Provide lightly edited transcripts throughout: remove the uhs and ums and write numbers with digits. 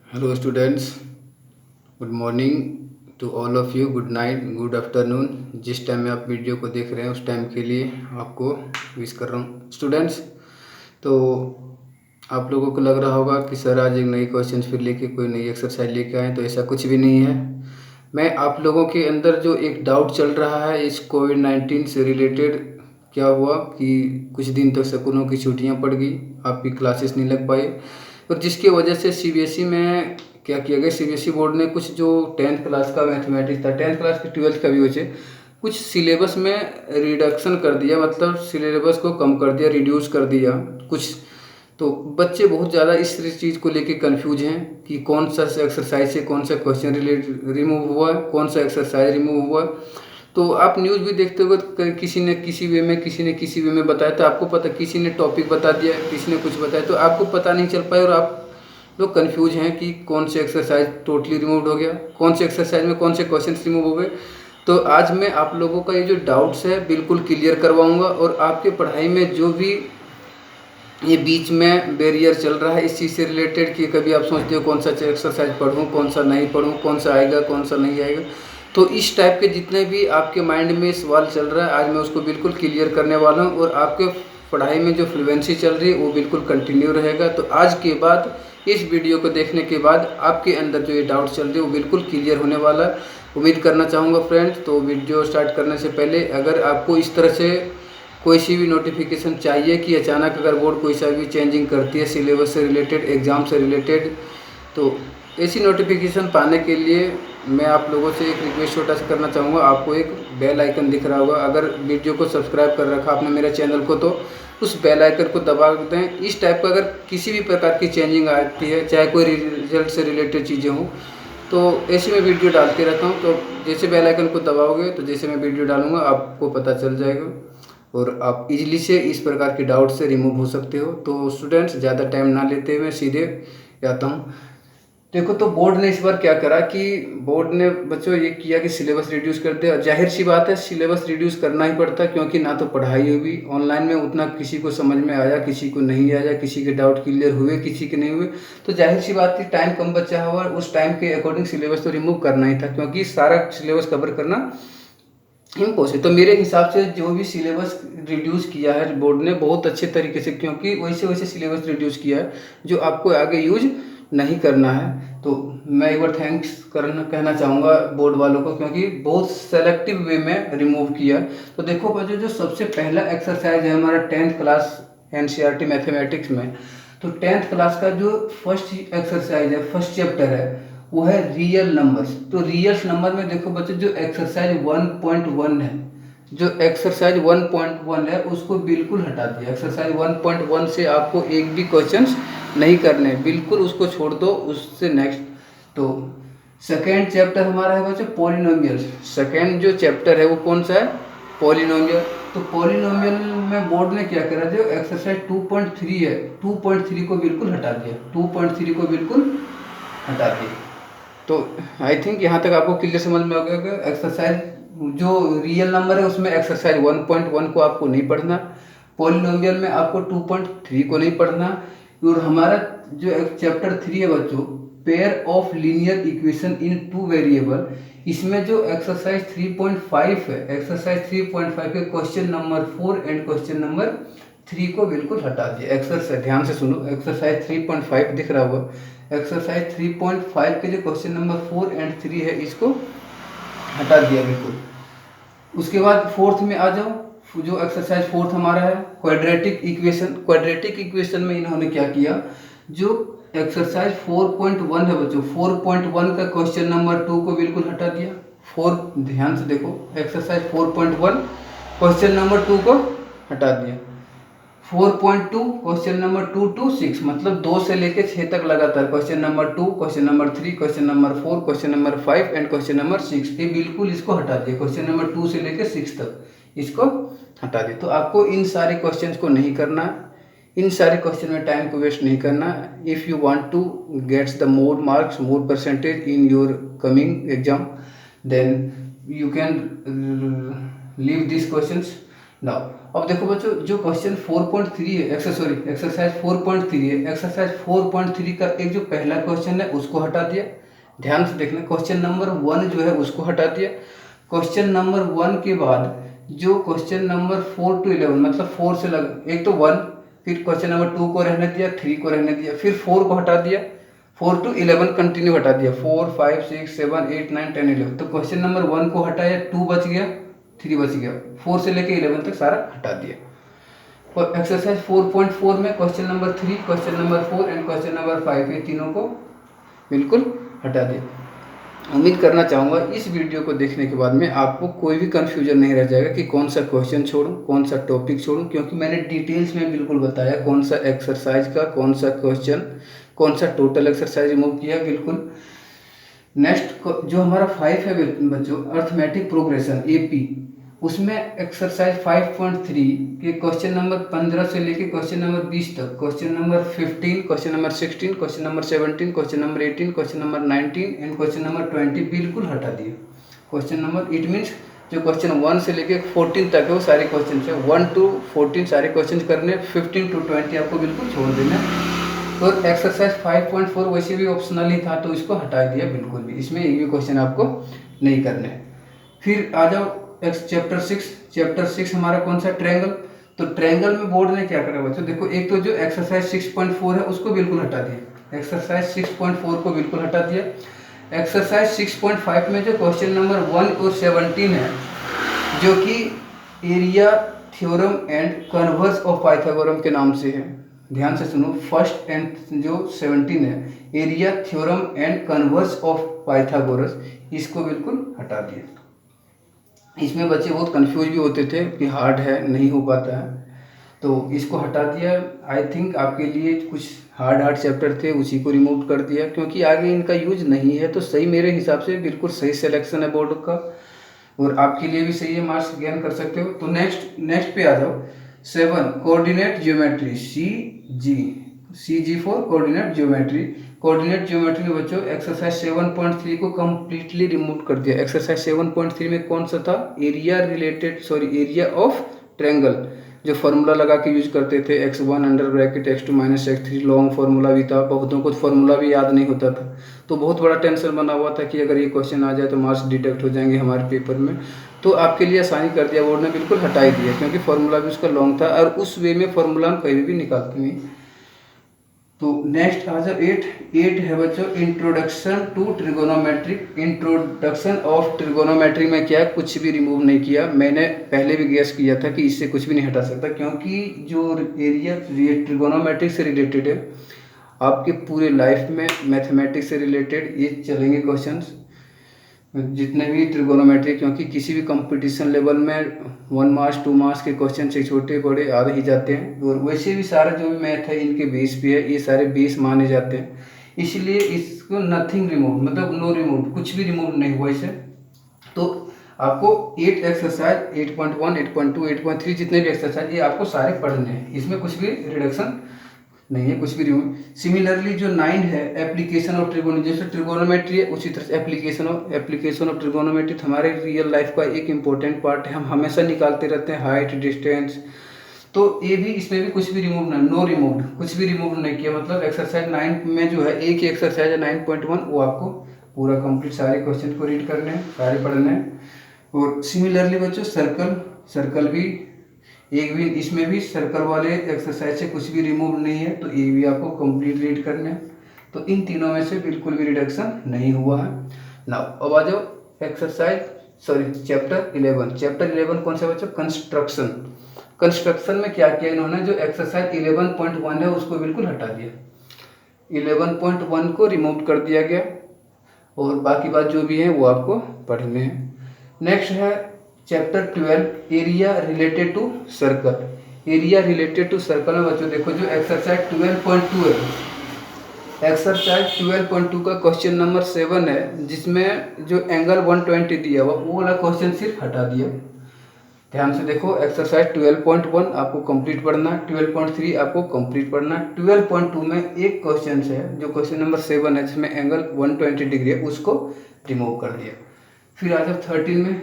Hello students, good morning to all of you. Good night, good afternoon. जिस time में आप video को देख रहे हैं उस टाइम के लिए आपको विश कर रहा हूँ स्टूडेंट्स। तो आप लोगों को लग रहा होगा कि सर आज एक नई क्वेश्चन फिर लेके कोई नई एक्सरसाइज लेके आए, तो ऐसा कुछ भी नहीं है। मैं आप लोगों के अंदर जो एक डाउट चल रहा है इस कोविड-19 से रिलेटेड, क्या हुआ कि कुछ दिन तक स्कूलों की छुट्टियां पड़ गई, आपकी क्लासेस नहीं लग पाई, और जिसकी वजह से सीबीएसई में क्या किया गया, सीबीएसई बोर्ड ने कुछ जो 10th क्लास का मैथमेटिक्स था, 10th क्लास की 12th का भी वजह कुछ सिलेबस में रिडक्शन कर दिया, मतलब सिलेबस को कम कर दिया, रिड्यूस कर दिया कुछ। तो बच्चे बहुत ज़्यादा इस चीज़ को लेके कंफ्यूज हैं कि कौन सा एक्सरसाइज से कौन सा क्वेश्चन रिमूव हुआ है, कौन सा एक्सरसाइज रिमूव हुआ है। तो आप न्यूज़ भी देखते हो, किसी ने किसी वे में, किसी ने किसी वे में बताया, तो आपको पता, किसी ने टॉपिक बता दिया, किसी ने कुछ बताया, तो आपको पता नहीं चल पाया और आप लोग कंफ्यूज हैं कि कौन से एक्सरसाइज टोटली रिमूव हो गया, कौन से एक्सरसाइज में कौन से क्वेश्चन रिमूव हो गए। तो आज मैं आप लोगों का ये जो डाउट्स है बिल्कुल क्लियर करवाऊंगा, और आपके पढ़ाई में जो भी ये बीच में बैरियर चल रहा है इस चीज़ से रिलेटेड, कि कभी आप सोचते हो कौन सा एक्सरसाइज पढ़ूं, कौन सा नहीं पढ़ूं, कौन सा आएगा, कौन सा नहीं आएगा, तो इस टाइप के जितने भी आपके माइंड में सवाल चल रहा है आज मैं उसको बिल्कुल क्लियर करने वाला हूं, और आपके पढ़ाई में जो फ्लुएंसी चल रही है वो बिल्कुल कंटिन्यू रहेगा। तो आज के बाद इस वीडियो को देखने के बाद आपके अंदर जो ये डाउट चल रही है वो बिल्कुल क्लियर होने वाला है, उम्मीद करना चाहूँगा फ्रेंड्स। तो वीडियो स्टार्ट करने से पहले अगर आपको इस तरह से कोई सी भी नोटिफिकेशन चाहिए कि अचानक अगर बोर्ड कोई सा भी चेंजिंग करती है सिलेबस से रिलेटेड, एग्ज़ाम से रिलेटेड, तो ऐसी नोटिफिकेशन पाने के लिए मैं आप लोगों से एक रिक्वेस्ट छोटा सा करना चाहूँगा। आपको एक बेल आइकन दिख रहा होगा, अगर वीडियो को सब्सक्राइब कर रखा आपने मेरे चैनल को, तो उस बेल आइकन को दबा दें। इस टाइप का अगर किसी भी प्रकार की चेंजिंग आती है, चाहे कोई रिजल्ट से रिलेटेड चीज़ें हों, तो ऐसी मैं वीडियो डालते रहता हूँ। तो जैसे बेल आइकन को दबाओगे तो जैसे मैं वीडियो डालूँगा आपको पता चल जाएगा, और आप इजीली से इस प्रकार के डाउट से रिमूव हो सकते हो। तो स्टूडेंट्स, ज़्यादा टाइम ना लेते हुए सीधे आता हूँ। देखो, तो बोर्ड ने इस बार क्या करा कि बोर्ड ने बच्चों ये किया कि सिलेबस रिड्यूस कर दिया। जाहिर सी बात है, सिलेबस रिड्यूस करना ही पड़ता है, क्योंकि ना तो पढ़ाई हुई ऑनलाइन में, उतना किसी को समझ में आया, किसी को नहीं आया, किसी के डाउट क्लियर हुए, किसी के नहीं हुए। तो जाहिर सी बात थी, टाइम कम बचा हुआ, उस टाइम के अकॉर्डिंग सिलेबस तो रिमूव करना ही था, क्योंकि सारा सिलेबस कवर करना इम्पॉसिबल। तो मेरे हिसाब से जो भी सिलेबस रिड्यूस किया है बोर्ड ने बहुत अच्छे तरीके से, क्योंकि वैसे वैसे सिलेबस रिड्यूस किया है जो आपको आगे यूज नहीं करना है। तो मैं एक बार थैंक्स कहना चाहूँगा बोर्ड वालों को, क्योंकि बहुत सेलेक्टिव वे में रिमूव किया। तो देखो बच्चों, जो सबसे पहला एक्सरसाइज है हमारा 10th क्लास एनसीईआरटी मैथमेटिक्स में, तो 10th क्लास का जो फर्स्ट एक्सरसाइज है, फर्स्ट चैप्टर है, वो है रियल नंबर्स। तो रियल नंबर में देखो बच्चों, जो एक्सरसाइज 1.1 है, जो एक्सरसाइज 1.1 है उसको बिल्कुल हटा दिया। एक्सरसाइज 1.1 से आपको एक भी क्वेश्चंस नहीं करने, बिल्कुल उसको छोड़ दो, उससे नेक्स्ट। तो सेकेंड चैप्टर हमारा है बच्चों पॉलिनोमियल। सेकेंड जो चैप्टर है वो कौन सा है, पॉलिनोमियल। तो पॉलिनोमियल में बोर्ड ने क्या करा, जो एक्सरसाइज 2.3 है, 2.3 को बिल्कुल हटा दिया, 2.3 को बिल्कुल हटा दिया। तो आई थिंक यहाँ तक आपको क्लियर समझ में आ गया कि एक्सरसाइज जो रियल नंबर है उसमें एक्सरसाइज 1.1 को आपको नहीं पढ़ना, पॉलिनोमियल में आपको 2.3 को नहीं पढ़ना। और हमारा जो चैप्टर 3 है बच्चों, pair of linear equation in two variable, इसमें जो एक्सरसाइज 3.5 है, एक्सरसाइज 3.5 के question number 4 and question number 3 को बिल्कुल हटा दिया। एक्सरसाइज ध्यान से सुनो, एक्सरसाइज 3.5 दिख रहा होगा, एक्सरसाइज 3.5 के जो क्वेश्चन नंबर 4 एंड 3 है इसको हटा दिया बिल्कुल। उसके बाद फोर्थ में आ जाओ, जो एक्सरसाइज फोर्थ हमारा है क्वाड्रेटिक इक्वेशन। क्वाड्रेटिक इक्वेशन में इन्होंने क्या किया, जो एक्सरसाइज 4.1 है बच्चों, 4.1 का क्वेश्चन नंबर 2 को बिल्कुल हटा दिया। ध्यान से देखो, एक्सरसाइज 4.1 क्वेश्चन नंबर 2 को हटा दिया। 4.2 क्वेश्चन नंबर 2 to 6, मतलब 2 से लेके 6 तक लगातार question number 2, question number 3, question number 4, question number 5 and question number 6, ये बिल्कुल इसको हटा दिया। क्वेश्चन नंबर 2 से लेके 6 तक इसको हटा दिया। तो आपको इन सारे क्वेश्चन को नहीं करना, इन सारे क्वेश्चन में टाइम को वेस्ट नहीं करना। If you want to gets the more marks, more percentage in your coming exam, then you can leave this questions. Now अब देखो बच्चों, जो क्वेश्चन 4.3 है, एक्सरसाइज 4.3 है, एक्सरसाइज 4.3 का एक जो पहला क्वेश्चन है उसको हटा दिया। ध्यान से देखना, क्वेश्चन नंबर 1 जो है उसको हटा दिया। क्वेश्चन नंबर 1 के बाद जो क्वेश्चन नंबर 4 to 11, मतलब 4 से लग, एक तो 1, फिर क्वेश्चन नंबर 2 को रहने दिया, 3 को रहने दिया, फिर 4 को हटा दिया, 4 to 11 कंटिन्यू हटा दिया, 4 5 6 7 8 9 10 11। तो क्वेश्चन नंबर 1 को हटाया, 2 बच गया, 3 बच गया, 4 से लेके 11 तक सारा हटा दिया। और एक्सरसाइज 4.4 में question number 3, question number 4 and question number 5, ये तीनों को बिल्कुल हटा दिया। उम्मीद करना चाहूँगा इस वीडियो को देखने के बाद में आपको कोई भी कन्फ्यूजन नहीं रह जाएगा कि कौन सा क्वेश्चन छोड़ूं, कौन सा टॉपिक छोड़ूं, क्योंकि मैंने डिटेल्स में बिल्कुल बताया कौन सा एक्सरसाइज का कौन सा क्वेश्चन, कौन सा टोटल एक्सरसाइज रिमूव किया बिल्कुल। नेक्स्ट जो हमारा 5 है बच्चों, अर्थमेटिक प्रोग्रेशन AP, उसमें एक्सरसाइज 5.3 के क्वेश्चन नंबर 15 से लेके क्वेश्चन नंबर 20 तक, question number 15, question number 16, question number 17, question number 18, question number 19 and question number 20 बिल्कुल हटा दिए। क्वेश्चन नंबर, इट मीन्स जो क्वेश्चन 1 से लेके 14 तक है वो सारे क्वेश्चन है, 1 to 14 सारे क्वेश्चन करने, 15 to 20 आपको बिल्कुल छोड़ देना। तो एक्सरसाइज 5.4 वैसे भी ऑप्शनल ही था तो इसको हटा दिया बिल्कुल भी, इसमें एक भी क्वेश्चन आपको नहीं करने। फिर आ जाओ चैप्टर 6 हमारा कौन सा, ट्रायंगल। तो ट्रायंगल में बोर्ड ने क्या करा बच्चों, देखो एक तो जो एक्सरसाइज 6.4 है उसको बिल्कुल हटा दिया, एक्सरसाइज 6.4 को बिल्कुल हटा दिया। एक्सरसाइज 6.5 में जो क्वेश्चन नंबर 1 और 17 है, जो कि area theorem and converse of पाइथागोरम के नाम से है, ध्यान से सुनो, फर्स्ट एंड जो 17 है, area theorem and converse of Pythagoras, इसको बिल्कुल हटा दिया। इसमें बच्चे बहुत कंफ्यूज भी होते थे कि हार्ड है, नहीं हो पाता है, तो इसको हटा दिया। आई थिंक आपके लिए कुछ हार्ड चैप्टर थे उसी को रिमूव कर दिया, क्योंकि आगे इनका यूज नहीं है, तो सही मेरे हिसाब से बिल्कुल सही सिलेक्शन है बोर्ड का, और आपके लिए भी सही है, मार्क्स गेन कर सकते हो। तो नेक्स्ट पे आ जाओ, 7 coordinate geometry, CG for coordinate geometry. Coordinate geometry में बच्चों एक्सरसाइज 7.3 को कंप्लीटली रिमूव कर दिया। एक्सरसाइज 7.3 में कौन सा था, एरिया ऑफ ट्रायंगल, जो फॉर्मूला लगा के यूज करते थे, x1 under bracket x2 minus x3, long formula भी था, बहुतों को फार्मूला भी याद नहीं होता था, तो बहुत बड़ा टेंशन बना हुआ था कि अगर ये क्वेश्चन आ जाए तो मार्क्स डिडक्ट हो जाएंगे हमारे पेपर में। तो आपके लिए आसानी कर दिया बोर्ड ने, बिल्कुल हटा ही दिया, क्योंकि फार्मूला भी उसका लॉन्ग था और उस वे में फार्मूला हम कहीं भी निकालते नहीं। तो नेक्स्ट आ जाओ 8 है बच्चों, introduction to trigonometric. Introduction of trigonometry में क्या, कुछ भी रिमूव नहीं किया। मैंने पहले भी गेस किया था कि इससे कुछ भी नहीं हटा सकता, क्योंकि जो एरिया ट्रिगोनोमेट्रिक से रिलेटेड है, आपके पूरे लाइफ में मैथमेटिक्स से रिलेटेड ये चलेंगे क्वेश्चंस, जितने भी ट्रिगोनोमेट्री, क्योंकि किसी भी कंपटीशन लेवल में 1 मार्क्स 2 मार्क्स के क्वेश्चन से छोटे बड़े आ ही जाते हैं, और वैसे भी सारा जो भी मैथ है इनके बेस पे है, ये सारे बेस माने जाते हैं, इसलिए इसको नथिंग रिमूव, मतलब नो रिमूव, कुछ भी रिमूव नहीं हुआ इसे। तो आपको 8 एक्सरसाइज 8.1 8.2 8.3 जितने भी एक्सरसाइज ये आपको सारे पढ़ने हैं, इसमें कुछ भी रिडक्शन नहीं है, कुछ भी रिमूव। सिमिलरली जो 9 है, एप्लीकेशन ऑफ ट्रिगोनोमेट्री, जैसे ट्रिगोनोमेट्री है उसी तरह से एप्लीकेशन ऑफ ट्रिगोनोमेट्री हमारे रियल लाइफ का एक इंपॉर्टेंट पार्ट है, हम हमेशा निकालते रहते हैं, हाइट डिस्टेंस। तो ये भी, इसमें भी कुछ भी रिमूव नहीं, नो रिमूव, कुछ भी रिमूव नहीं किया। मतलब एक्सरसाइज 9 में जो है एक ही एक्सरसाइज है 9.1, वो आपको पूरा कंप्लीट सारे क्वेश्चन को रीड करने हैं, सारे पढ़ने हैं। और सिमिलरली बच्चों सर्कल भी, एक भी, इसमें भी सर्कल वाले एक्सरसाइज से कुछ भी रिमूव नहीं है, तो ये भी आपको कंप्लीट रीड करने हैं। तो इन तीनों में से बिल्कुल भी रिडक्शन नहीं हुआ है। नाउ अब आ जाओ चैप्टर 11 कौन सा बच्चों, कंस्ट्रक्शन में क्या किया इन्होंने, जो एक्सरसाइज 11.1 है उसको बिल्कुल हटा दिया, 11.1 को रिमूव कर दिया गया, और बाकी बात जो भी है वो आपको पढ़ने हैं। नेक्स्ट है chapter 12, area related to circle. Area related to circle में बच्चों देखो, जो एक्सरसाइज 12.2 है, एक्सरसाइज 12.2 का क्वेश्चन नंबर 7 है, जिसमें जो एंगल 120 दिया हुआ वो वाला क्वेश्चन सिर्फ हटा दिया। ध्यान से देखो, एक्सरसाइज 12.1 आपको कंप्लीट पढ़ना है, 12.3 आपको कंप्लीट पढ़ना है, 12.2 में एक क्वेश्चन है जो क्वेश्चन नंबर 7 है, जिसमें एंगल 120 डिग्री है, उसको रिमूव कर दिया। फिर आ जाओ 13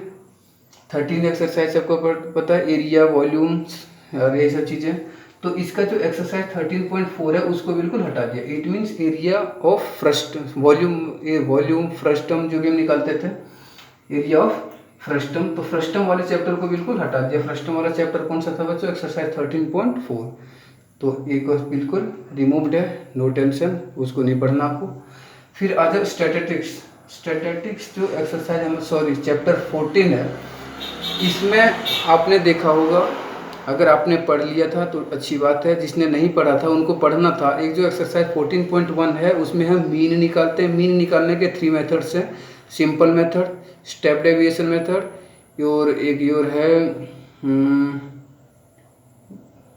13 एक्सरसाइज आपको पता है, एरिया, वॉल्यूम्स और ये सब चीज़ें। तो इसका जो एक्सरसाइज 13.4 है उसको बिल्कुल हटा दिया। It means area of frustum, volume frustum जो भी हम निकालते थे, एरिया ऑफ फ्रस्टम, तो फ्रस्टम वाले चैप्टर को बिल्कुल हटा दिया। फ्रस्टम वाला चैप्टर कौन सा था बच्चों? एक्सरसाइज 13.4। तो एक बिल्कुल रिमूव्ड है, नो टेंशन, उसको नहीं पढ़ना आपको। फिर आ जाओ स्टैटिस्टिक्स। स्टैटिस्टिक्स जो एक्सरसाइज चैप्टर 14 है, इसमें आपने देखा होगा, अगर आपने पढ़ लिया था तो अच्छी बात है, जिसने नहीं पढ़ा था उनको पढ़ना था। एक जो एक्सरसाइज 14.1 है उसमें हम मीन निकालते हैं। मीन निकालने के 3 मेथड्स हैं, simple method, step deviation method और एक और है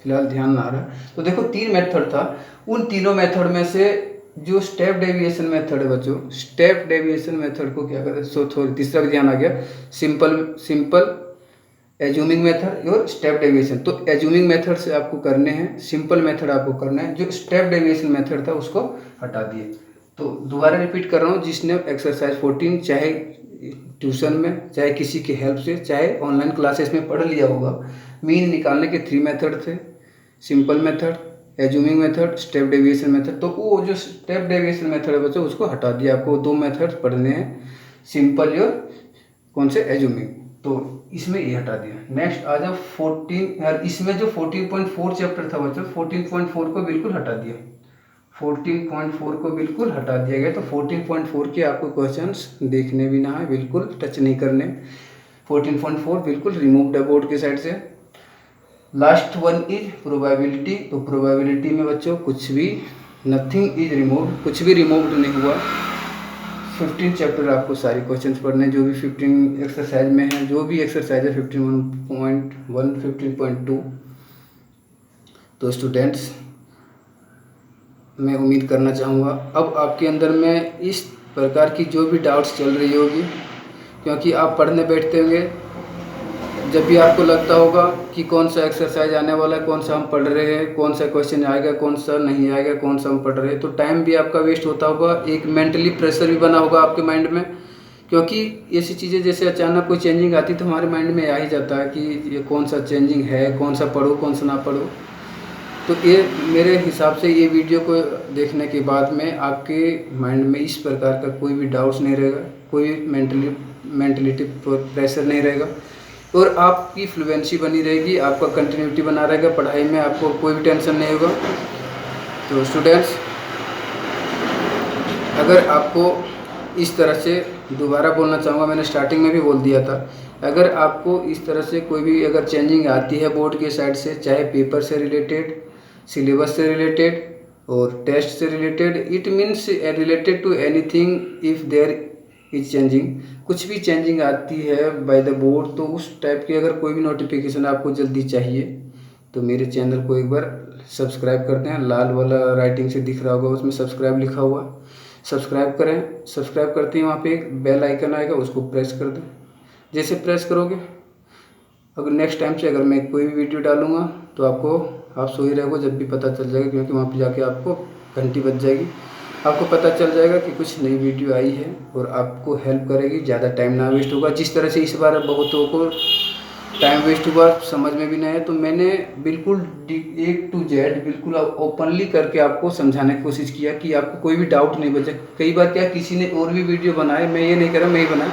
फिलहाल ध्यान ना आ रहा। तो देखो 3 मेथड था, उन तीनों मेथड में से जो स्टेप डेविएशन मेथड है बच्चों, स्टेप डेविएशन मेथड को क्या करते हैं, थोड़ी तीसरा भी ध्यान आ गया, सिंपल एज्यूमिंग मेथड और स्टेप डेविएशन। तो एज्यूमिंग मेथड से आपको करने हैं, सिंपल मेथड आपको करना है, जो स्टेप डेविएशन मेथड था उसको हटा दिए। तो दोबारा रिपीट कर रहा हूँ, जिसने एक्सरसाइज 14 चाहे ट्यूशन में, चाहे किसी की हेल्प से, चाहे ऑनलाइन क्लासेस में पढ़ लिया होगा, मीन निकालने के 3 मेथड थे, simple method, assuming method, step deviation method. तो वो जो स्टेप डेविएशन मेथड है बच्चों उसको हटा दिया। आपको 2 मेथड पढ़ने हैं, सिंपल और कौन से, एज्यूमिंग। तो इसमें ये हटा दिया। नेक्स्ट आ जाओ 14, इसमें जो 14.4 चैप्टर था बच्चों, 14.4 को बिल्कुल हटा दिया। 14.4 को बिल्कुल हटा दिया गया। तो 14.4 के आपको क्वेश्चंस देखने भी ना है, बिल्कुल टच नहीं करने। 14.4 बिल्कुल रिमूव्ड है बोर्ड के साइड से। Last one is probability. तो प्रोबेबिलिटी में बच्चों कुछ भी, नथिंग इज रिमूव्ड, कुछ भी रिमूव्ड नहीं हुआ। 15 चैप्टर आपको सारे क्वेश्चंस पढ़ने, जो भी 15 एक्सरसाइज में है, जो भी एक्सरसाइज है 15.1, 15.2। तो स्टूडेंट्स, मैं उम्मीद करना चाहूँगा अब आपके अंदर में इस प्रकार की जो भी डाउट्स चल रही होगी, क्योंकि आप पढ़ने बैठते होंगे, जब भी आपको लगता होगा कि कौन सा एक्सरसाइज आने वाला है, कौन सा हम पढ़ रहे हैं, कौन सा क्वेश्चन आएगा, कौन सा नहीं आएगा, कौन सा हम पढ़ रहे हैं, तो टाइम भी आपका वेस्ट होता होगा, एक मेंटली प्रेशर भी बना होगा आपके माइंड में। क्योंकि ऐसी चीज़ें जैसे अचानक कोई चेंजिंग आती तो हमारे माइंड में आ ही जाता है कि ये कौन सा चेंजिंग है, कौन सा पढ़ो, कौन सा ना पढ़ो। तो ये मेरे हिसाब से ये वीडियो को देखने के बाद में आपके माइंड में इस प्रकार का कोई भी डाउट्स नहीं रहेगा, कोई मेंटलिटी प्रेशर नहीं रहेगा, और आपकी फ्लुएंसी बनी रहेगी, आपका कंटिन्यूटी बना रहेगा पढ़ाई में, आपको कोई भी टेंशन नहीं होगा। तो स्टूडेंट्स, अगर आपको इस तरह से, दोबारा बोलना चाहूँगा, मैंने स्टार्टिंग में भी बोल दिया था, अगर आपको इस तरह से कोई भी अगर चेंजिंग आती है बोर्ड के साइड से, चाहे पेपर से रिलेटेड, सिलेबस से रिलेटेड और टेस्ट से related, it means related to anything, if there is changing, कुछ भी चेंजिंग आती है बाय द बोर्ड, तो उस टाइप की अगर कोई भी नोटिफिकेशन आपको जल्दी चाहिए तो मेरे चैनल को एक बार सब्सक्राइब कर दें। लाल वाला राइटिंग से दिख रहा होगा, उसमें सब्सक्राइब लिखा हुआ, सब्सक्राइब करें। सब्सक्राइब करते ही वहाँ पे एक बेल आइकन आएगा, उसको प्रेस कर दें। जैसे प्रेस करोगे, अगर नेक्स्ट टाइम से अगर मैं कोई भी वीडियो डालूंगा तो आपको, आप सोई रहोगे जब भी पता चल जाएगा, क्योंकि वहाँ पे जाके आपको घंटी बज जाएगी, आपको पता चल जाएगा कि कुछ नई वीडियो आई है और आपको हेल्प करेगी, ज़्यादा टाइम ना वेस्ट होगा। जिस तरह से इस बार बहुतों को टाइम वेस्ट हुआ, समझ में भी नहीं आया, तो मैंने बिल्कुल A to Z बिल्कुल ओपनली करके आपको समझाने की कोशिश किया कि आपको कोई भी डाउट नहीं बचे। कई बार क्या, किसी ने और भी वीडियो बनाए, मैं ये नहीं कह रहा मैं ही बनाया,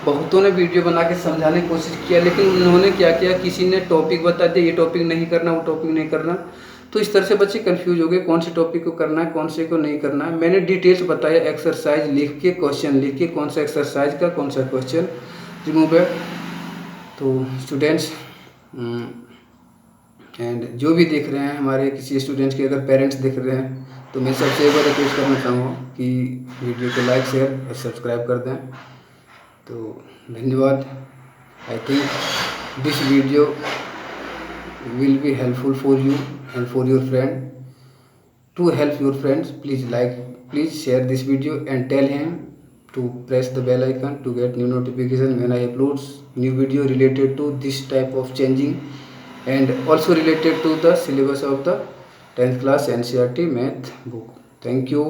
बहुतों ने वीडियो बना के समझाने की कोशिश किया, लेकिन उन्होंने क्या किया, किसी ने टॉपिक बता दिया, ये टॉपिक नहीं करना, वो टॉपिक नहीं करना, तो इस तरह से बच्चे कंफ्यूज हो गए कौन से टॉपिक को करना है, कौन से को नहीं करना है। मैंने डिटेल्स बताया, एक्सरसाइज लिख के, क्वेश्चन लिख के, कौन सा एक्सरसाइज का कौन सा क्वेश्चन रिमूव है। तो स्टूडेंट्स एंड जो भी देख रहे हैं, हमारे किसी स्टूडेंट्स के अगर पेरेंट्स देख रहे हैं, तो मैं सबसे एक बार रिक्वेस्ट करना चाहूँगा कि वीडियो को लाइक, शेयर और सब्सक्राइब कर दें। तो धन्यवाद। I think this video will be helpful for you and for your friend. To help your friends, please share this video and tell him to press the bell icon to get new notification when I upload new video related to this type of changing and also related to the syllabus of the 10th class NCERT math book. Thank you.